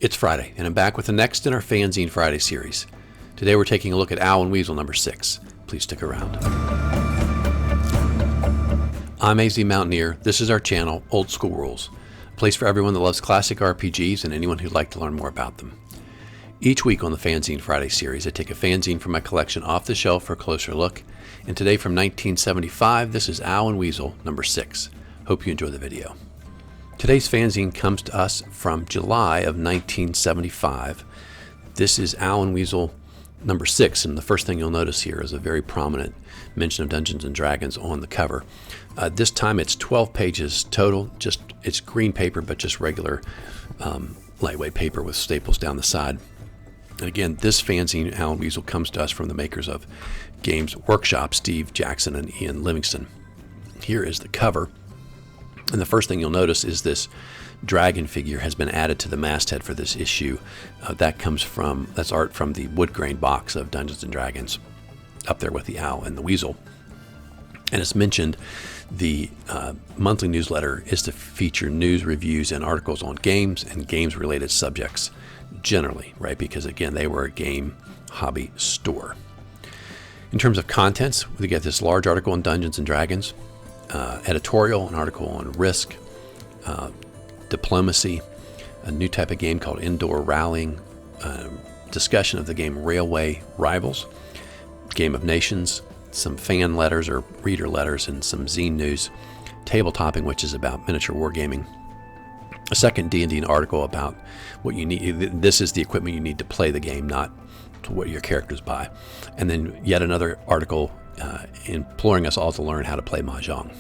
It's Friday, and I'm back with the next in our Fanzine Friday series. Today we're taking a look at Owl and Weasel number 6. Please stick around. I'm AZ Mountaineer. This is our channel, Old School Rules, a place for everyone that loves classic RPGs and anyone who'd like to learn more about them. Each week on the Fanzine Friday series, I take a fanzine from my collection off the shelf for a closer look, and today from 1975, this is Owl and Weasel number 6. Hope you enjoy the video. Today's fanzine comes to us from July of 1975. This is Owl and Weasel number 6, and the first thing you'll notice here is a very prominent mention of Dungeons and Dragons on the cover. This time it's 12 pages total. It's green paper, but just regular lightweight paper with staples down the side. And again, this fanzine, Owl and Weasel, comes to us from the makers of Games Workshop, Steve Jackson and Ian Livingstone. Here is the cover. And the first thing you'll notice is this dragon figure has been added to the masthead for this issue. That's art from the wood grain box of Dungeons and Dragons, up there with the owl and the weasel. And as mentioned, the monthly newsletter is to feature news, reviews, and articles on games and games-related subjects generally, right? Because again, they were a game hobby store. In terms of contents, we get this large article on Dungeons and Dragons, editorial, an article on risk, diplomacy, a new type of game called indoor rallying, discussion of the game Railway Rivals, Game of Nations, some fan letters or reader letters, and some zine news, tabletopping, which is about miniature wargaming, a second D&D article about what you need. This is the equipment you need to play the game, not to what your characters buy, and then yet another article imploring us all to learn how to play Mah Jong.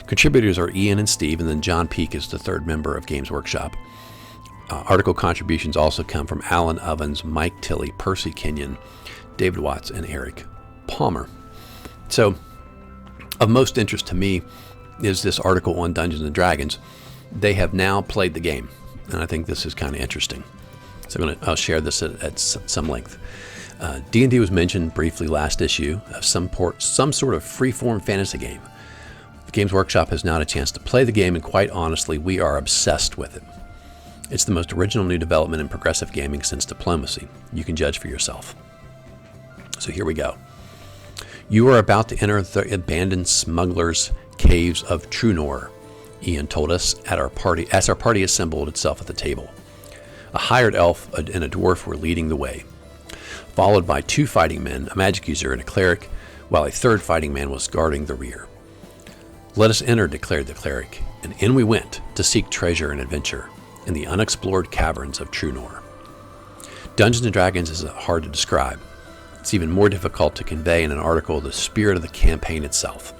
Contributors are Ian and Steve, and then John Peake is the third member of Games Workshop. Article contributions also come from Alan Ovens, Mike Tilley, Percy Kenyon, David Watts, and Eric Palmer. So, of most interest to me is this article on Dungeons and Dragons. They have now played the game, and I think this is kind of interesting. So I'll share this at some length. D&D was mentioned briefly last issue of some sort of free-form fantasy game. The Games Workshop has now had a chance to play the game, and quite honestly, we are obsessed with it. It's the most original new development in progressive gaming since Diplomacy. You can judge for yourself. So here we go. You are about to enter the abandoned smugglers' caves of Trunor, Ian told us as our party assembled itself at the table. A hired elf and a dwarf were leading the way, followed by 2 fighting men, a magic user and a cleric, while a third fighting man was guarding the rear. Let us enter, declared the cleric, and in we went to seek treasure and adventure in the unexplored caverns of Trunor. Dungeons and Dragons is hard to describe. It's even more difficult to convey in an article the spirit of the campaign itself.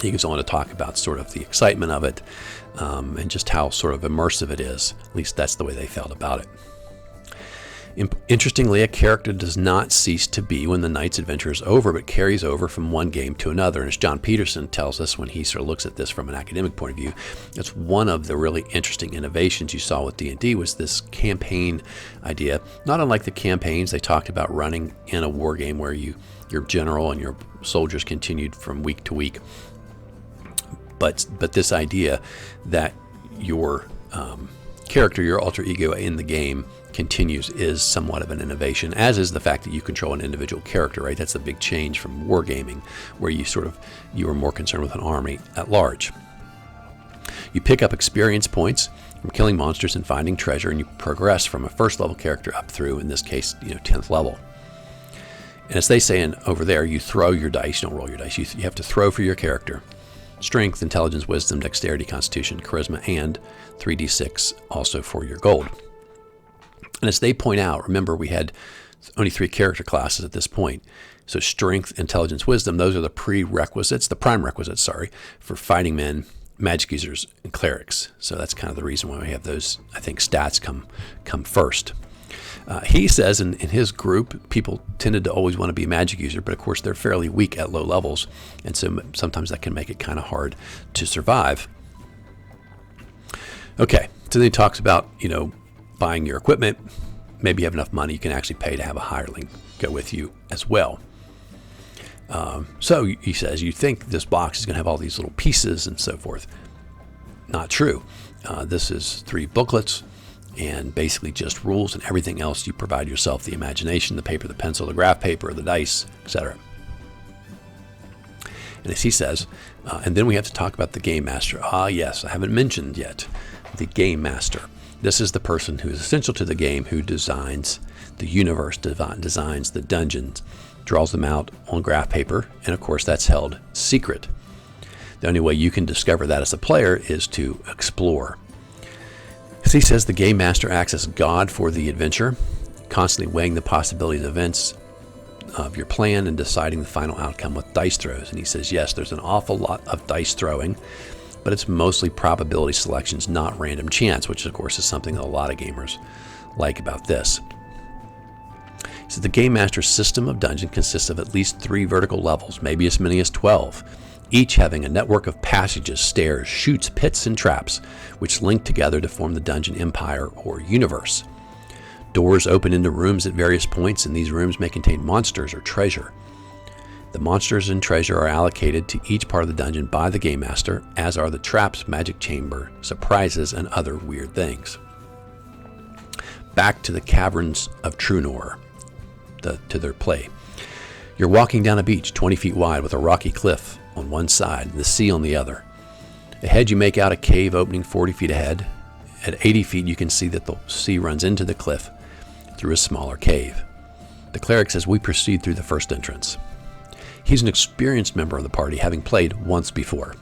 He goes on to talk about sort of the excitement of it and just how sort of immersive it is. At least that's the way they felt about it. Interestingly, a character does not cease to be when the night's adventure is over, but carries over from one game to another. And as John Peterson tells us when he sort of looks at this from an academic point of view, that's one of the really interesting innovations you saw with D&D was this campaign idea. Not unlike the campaigns they talked about running in a war game where your general and your soldiers continued from week to week. But this idea that your character, your alter ego in the game continues is somewhat of an innovation, as is the fact that you control an individual character, right? That's a big change from wargaming, where you are more concerned with an army at large. You pick up experience points from killing monsters and finding treasure, and you progress from a first level character up through, in this case, 10th level. And as they say over there, you throw your dice, you don't roll your dice. You have to throw for your character. Strength, intelligence, wisdom, dexterity, constitution, charisma, and 3d6 also for your gold. And as they point out, remember we had only 3 character classes at this point. So strength, intelligence, wisdom, those are the prime requisites, for fighting men, magic users, and clerics. So that's kind of the reason why we have those, I think, stats come first. He says in his group, people tended to always want to be a magic user, but of course they're fairly weak at low levels, and so sometimes that can make it kind of hard to survive. Okay, so then he talks about, buying your equipment. Maybe you have enough money you can actually pay to have a hireling go with you as well. So he says, you think this box is going to have all these little pieces and so forth. Not true. This is 3 booklets, and basically just rules, and everything else you provide yourself: the imagination, the paper, the pencil, the graph paper, the dice, etc. And as he says, and then we have to talk about the game master. Ah, yes, I haven't mentioned yet the game master. This is the person who is essential to the game, who designs the universe, designs the dungeons, draws them out on graph paper, and of course that's held secret. The only way you can discover that as a player is to explore. As he says, the game master acts as God for the adventure, constantly weighing the possibilities of events of your plan and deciding the final outcome with dice throws. And he says, yes, there's an awful lot of dice throwing, but it's mostly probability selections, not random chance, which of course is something that a lot of gamers like about this. So the Game Master's system of dungeon consists of at least 3 vertical levels, maybe as many as 12, each having a network of passages, stairs, chutes, pits, and traps, which link together to form the dungeon empire or universe. Doors open into rooms at various points, and these rooms may contain monsters or treasure. The monsters and treasure are allocated to each part of the dungeon by the Game Master, as are the traps, magic chamber, surprises, and other weird things. Back to the Caverns of Trunor, to their play. You're walking down a beach 20 feet wide with a rocky cliff on one side and the sea on the other. Ahead you make out a cave opening 40 feet ahead. At 80 feet you can see that the sea runs into the cliff through a smaller cave. The cleric says we proceed through the first entrance. He's an experienced member of the party, having played once before.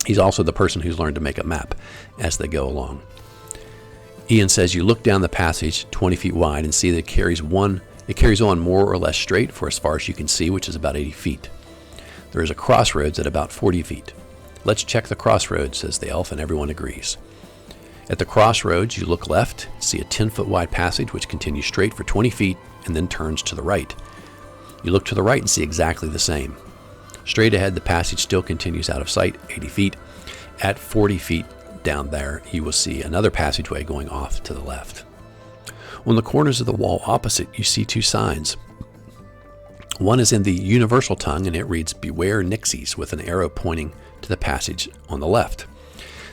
He's also the person who's learned to make a map as they go along. Ian says you look down the passage 20 feet wide and see that it carries on more or less straight for as far as you can see, which is about 80 feet. There is a crossroads at about 40 feet. Let's check the crossroads, says the elf, and everyone agrees. At the crossroads, you look left, see a 10-foot wide passage which continues straight for 20 feet and then turns to the right. You look to the right and see exactly the same. Straight ahead, the passage still continues out of sight, 80 feet. At 40 feet down there, you will see another passageway going off to the left. On the corners of the wall opposite, you see 2 signs. One is in the universal tongue, and it reads, "Beware Nixies," with an arrow pointing to the passage on the left.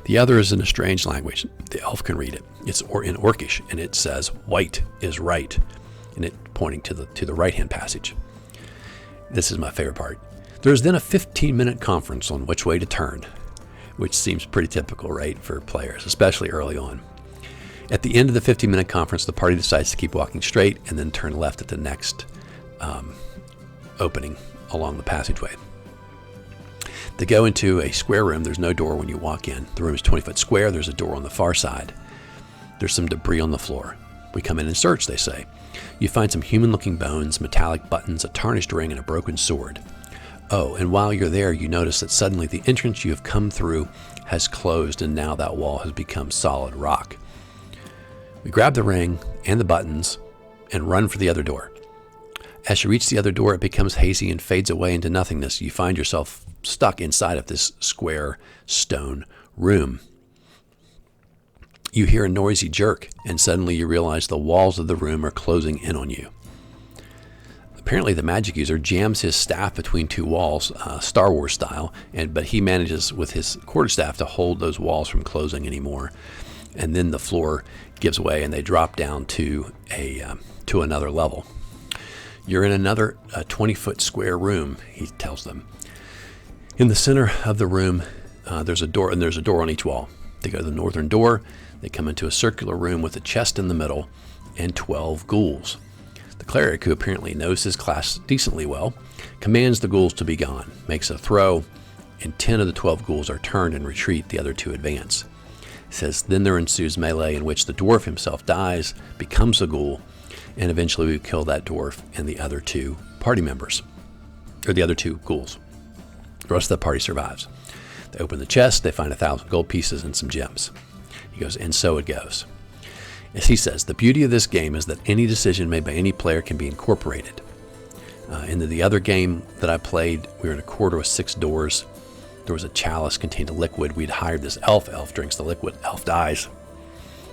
The other is in a strange language. The elf can read it. It's in Orcish, and it says, "White is right," and it pointing to the right-hand passage. This is my favorite part. There is then a 15-minute conference on which way to turn, which seems pretty typical, right, for players, especially early on. At the end of the 15-minute conference, the party decides to keep walking straight and then turn left at the next opening along the passageway. They go into a square room. There's no door when you walk in. The room is 20 foot square. There's a door on the far side. There's some debris on the floor. We come in and search, they say. You find some human-looking bones, metallic buttons, a tarnished ring, and a broken sword. Oh, and while you're there, you notice that suddenly the entrance you have come through has closed, and now that wall has become solid rock. We grab the ring and the buttons and run for the other door. As you reach the other door, it becomes hazy and fades away into nothingness. You find yourself stuck inside of this square stone room. You hear a noisy jerk, and suddenly you realize the walls of the room are closing in on you. Apparently the magic user jams his staff between 2 walls, Star Wars style, but he manages with his quarterstaff to hold those walls from closing anymore. And then the floor gives way and they drop down to another level. You're in another 20-foot square room, he tells them. In the center of the room, there's a door, and there's a door on each wall. They go to the northern door. They come into a circular room with a chest in the middle and 12 ghouls. The cleric, who apparently knows his class decently well, commands the ghouls to be gone, makes a throw, and 10 of the 12 ghouls are turned and retreat. The other 2 advance. It says, then there ensues melee in which the dwarf himself dies, becomes a ghoul, and eventually we kill that dwarf and the other 2 party members, or the other 2 ghouls. The rest of the party survives. They open the chest, they find 1,000 gold pieces and some gems. He goes, and so it goes. As he says, the beauty of this game is that any decision made by any player can be incorporated. In the other game that I played, we were in a corridor with 6 doors. There was a chalice contained a liquid. We'd hired this elf. Elf drinks the liquid. Elf dies.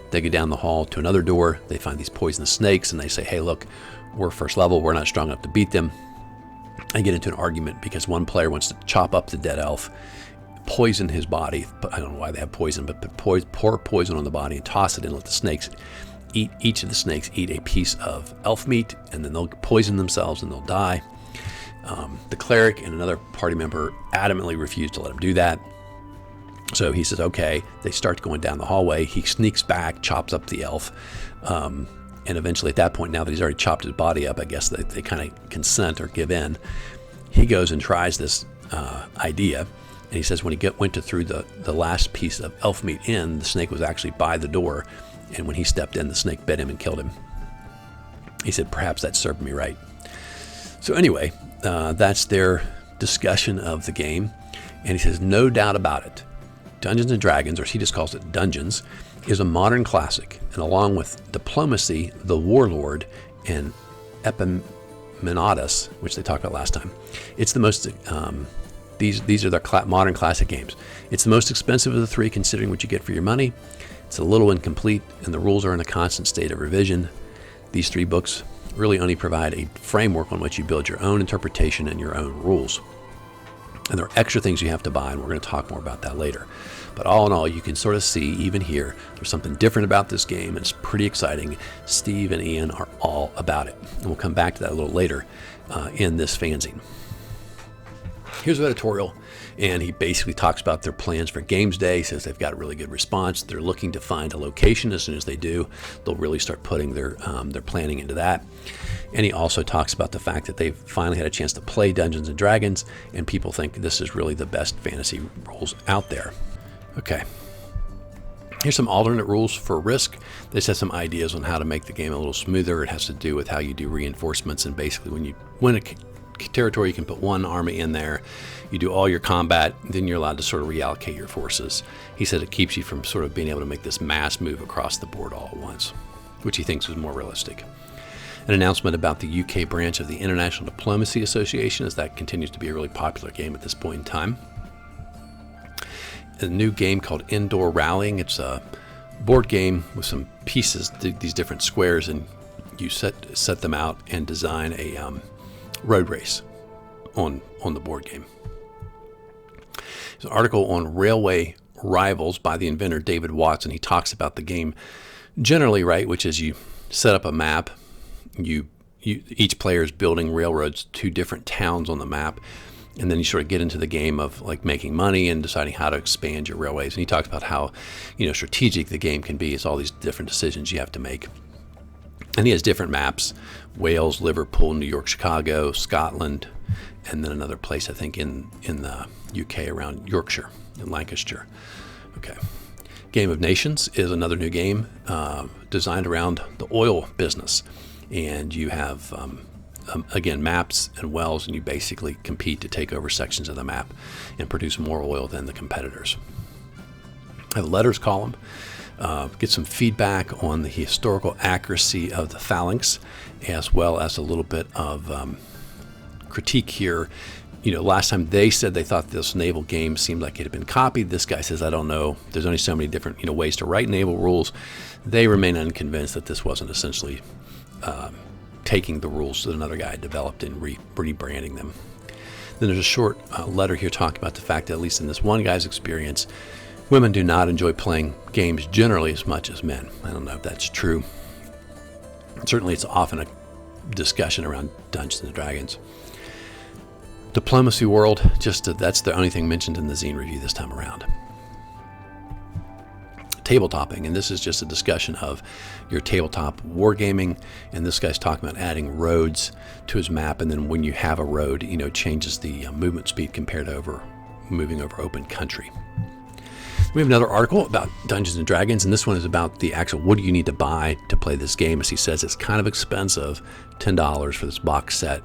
They go down the hall to another door. They find these poisonous snakes, and they say, hey, look, we're first level. We're not strong enough to beat them. And get into an argument because one player wants to chop up the dead elf poison his body. I don't know why they have poison, but pour poison on the body and toss it in, let the snakes each of the snakes eat a piece of elf meat, and then they'll poison themselves and they'll die. The cleric and another party member adamantly refuse to let him do that. So he says, okay. They start going down the hallway. He sneaks back, chops up the elf. And eventually at that point, now that he's already chopped his body up, I guess they kind of consent or give in. He goes and tries this idea. And he says when he went to throw the last piece of elf meat in, the snake was actually by the door. And when he stepped in, the snake bit him and killed him. He said, perhaps that served me right. So anyway, that's their discussion of the game. And he says, no doubt about it, Dungeons & Dragons, or he just calls it Dungeons, is a modern classic. And along with Diplomacy, The Warlord, and Epaminondas, which they talked about last time, it's the most... These are their modern classic games. It's the most expensive of the three, considering what you get for your money. It's a little incomplete, and the rules are in a constant state of revision. These 3 books really only provide a framework on which you build your own interpretation and your own rules. And there are extra things you have to buy, and we're going to talk more about that later. But all in all, you can sort of see, even here, there's something different about this game, and it's pretty exciting. Steve and Ian are all about it. And we'll come back to that a little later in this fanzine. Here's an editorial, and he basically talks about their plans for Games Day. He says they've got a really good response. They're looking to find a location. As soon as they do, they'll really start putting their planning into that. And he also talks about the fact that they've finally had a chance to play Dungeons & Dragons, and people think this is really the best fantasy rules out there. Okay. Here's some alternate rules for Risk. This has some ideas on how to make the game a little smoother. It has to do with how you do reinforcements, and basically when you win a territory, you can put one army in there. You do all your combat, then you're allowed to sort of reallocate your forces. He said it keeps you from sort of being able to make this mass move across the board all at once, which he thinks is more realistic. An announcement about the UK branch of the International Diplomacy Association, as that continues to be a really popular game at this point in time. A new game called Indoor Rallying. It's a board game with some pieces, these different squares, and you set them out and design a road race on the board game. There's an article on Railway Rivals by the inventor David Watson. He talks about the game generally, right, which is you set up a map. Each player is building railroads to different towns on the map, and then you sort of get into the game of like making money and deciding how to expand your railways. And he talks about how strategic the game can be. It's all these different decisions you have to make. And he has different maps: Wales, Liverpool, New York, Chicago, Scotland, and then another place, I think, in the UK around Yorkshire and Lancashire. Okay. Game of Nations is another new game designed around the oil business. And you have, again, maps and wells, and you basically compete to take over sections of the map and produce more oil than the competitors. I have a letters column. Get some feedback on the historical accuracy of the phalanx, as well as a little bit of critique here. Last time they said they thought this naval game seemed like it had been copied. This guy says, I don't know. There's only so many different ways to write naval rules. They remain unconvinced that this wasn't essentially taking the rules that another guy developed and rebranding them. Then there's a short letter here talking about the fact that, at least in this one guy's experience, women do not enjoy playing games generally as much as men. I don't know if that's true. Certainly it's often a discussion around Dungeons & Dragons. Diplomacy World, that's the only thing mentioned in the zine review this time around. Tabletopping, and this is just a discussion of your tabletop wargaming, and this guy's talking about adding roads to his map, and then when you have a road, changes the movement speed compared to moving over open country. We have another article about Dungeons & Dragons, and this one is about the actual what do you need to buy to play this game. As he says, it's kind of expensive, $10 for this box set.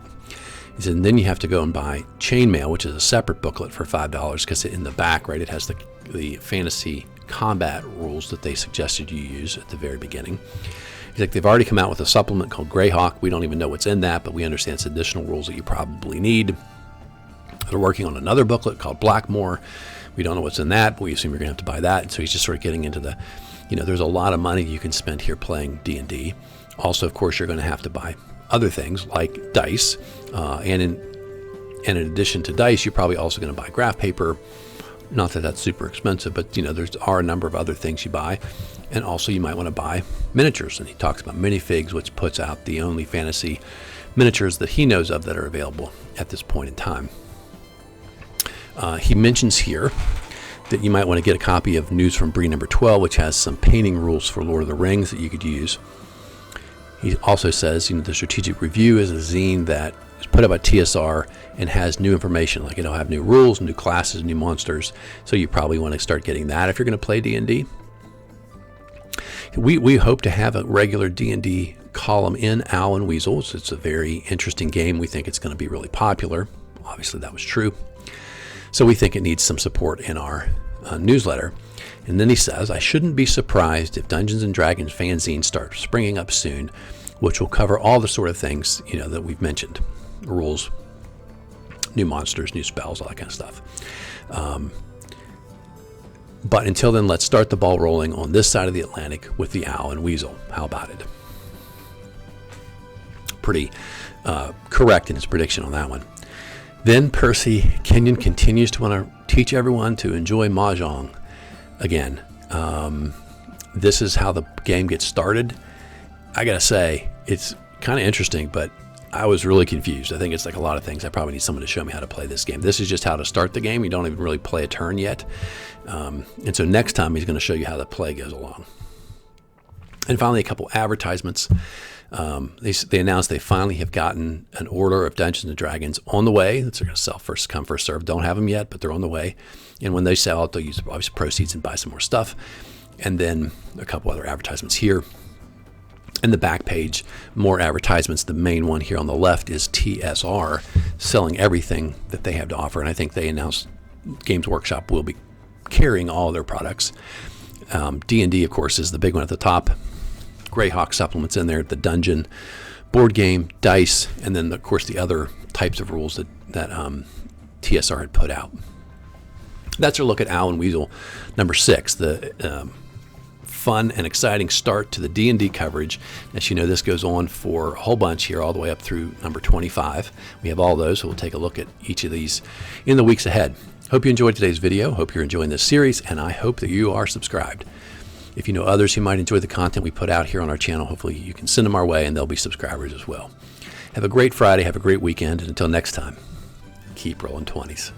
He said, and then you have to go and buy Chainmail, which is a separate booklet for $5, because in the back, right, it has the fantasy combat rules that they suggested you use at the very beginning. He's like, they've already come out with a supplement called Greyhawk. We don't even know what's in that, but we understand it's additional rules that you probably need. They're working on another booklet called Blackmore. We don't know what's in that, but we assume you're going to have to buy that. And so he's just sort of getting into the, there's a lot of money you can spend here playing D&D. Also, of course, you're going to have to buy other things like dice. And in addition to dice, you're probably also going to buy graph paper, Not that that's super expensive, but there are a number of other things you buy. And also you might want to buy miniatures. And he talks about Minifigs, which puts out the only fantasy miniatures that he knows of that are available at this point in time. He mentions here that you might want to get a copy of News from Bree number 12, which has some painting rules for Lord of the Rings that you could use. He also says, the Strategic Review is a zine that is put out by TSR and has new information, like it'll have new rules, new classes, new monsters. So you probably want to start getting that if you're going to play D&D. We hope to have a regular D&D column in Owl and Weasel. So it's a very interesting game. We think it's going to be really popular. Obviously, that was true. So we think it needs some support in our newsletter. And then he says, I shouldn't be surprised if Dungeons & Dragons fanzine starts springing up soon, which will cover all the sort of things, that we've mentioned. Rules, new monsters, new spells, all that kind of stuff. But until then, let's start the ball rolling on this side of the Atlantic with the Owl and Weasel. How about it? Pretty correct in his prediction on that one. Then Percy Kenyon continues to want to teach everyone to enjoy Mah Jong again. This is how the game gets started. I gotta say, it's kind of interesting, but I was really confused. I think it's like a lot of things. I probably need someone to show me how to play this game. This is just how to start the game. You don't even really play a turn yet. And so next time he's going to show you how the play goes along. And finally, a couple advertisements. They announced they finally have gotten an order of Dungeons & Dragons on the way. That's going to sell first come, first serve. Don't have them yet, but they're on the way. And when they sell it, they'll use obviously proceeds and buy some more stuff. And then a couple other advertisements here. In the back page, more advertisements. The main one here on the left is TSR selling everything that they have to offer. And I think they announced Games Workshop will be carrying all their products. D&D, of course, is the big one at the top. Greyhawk supplements in there, the dungeon, board game, dice, and then, of course, the other types of rules that TSR had put out. That's our look at Owl and Weasel number 6, the fun and exciting start to the D&D coverage. As you know, this goes on for a whole bunch here, all the way up through number 25. We have all those, so we'll take a look at each of these in the weeks ahead. Hope you enjoyed today's video. Hope you're enjoying this series, and I hope that you are subscribed. If you know others who might enjoy the content we put out here on our channel, hopefully you can send them our way, and they'll be subscribers as well. Have a great Friday. Have a great weekend. And until next time, keep rolling 20s.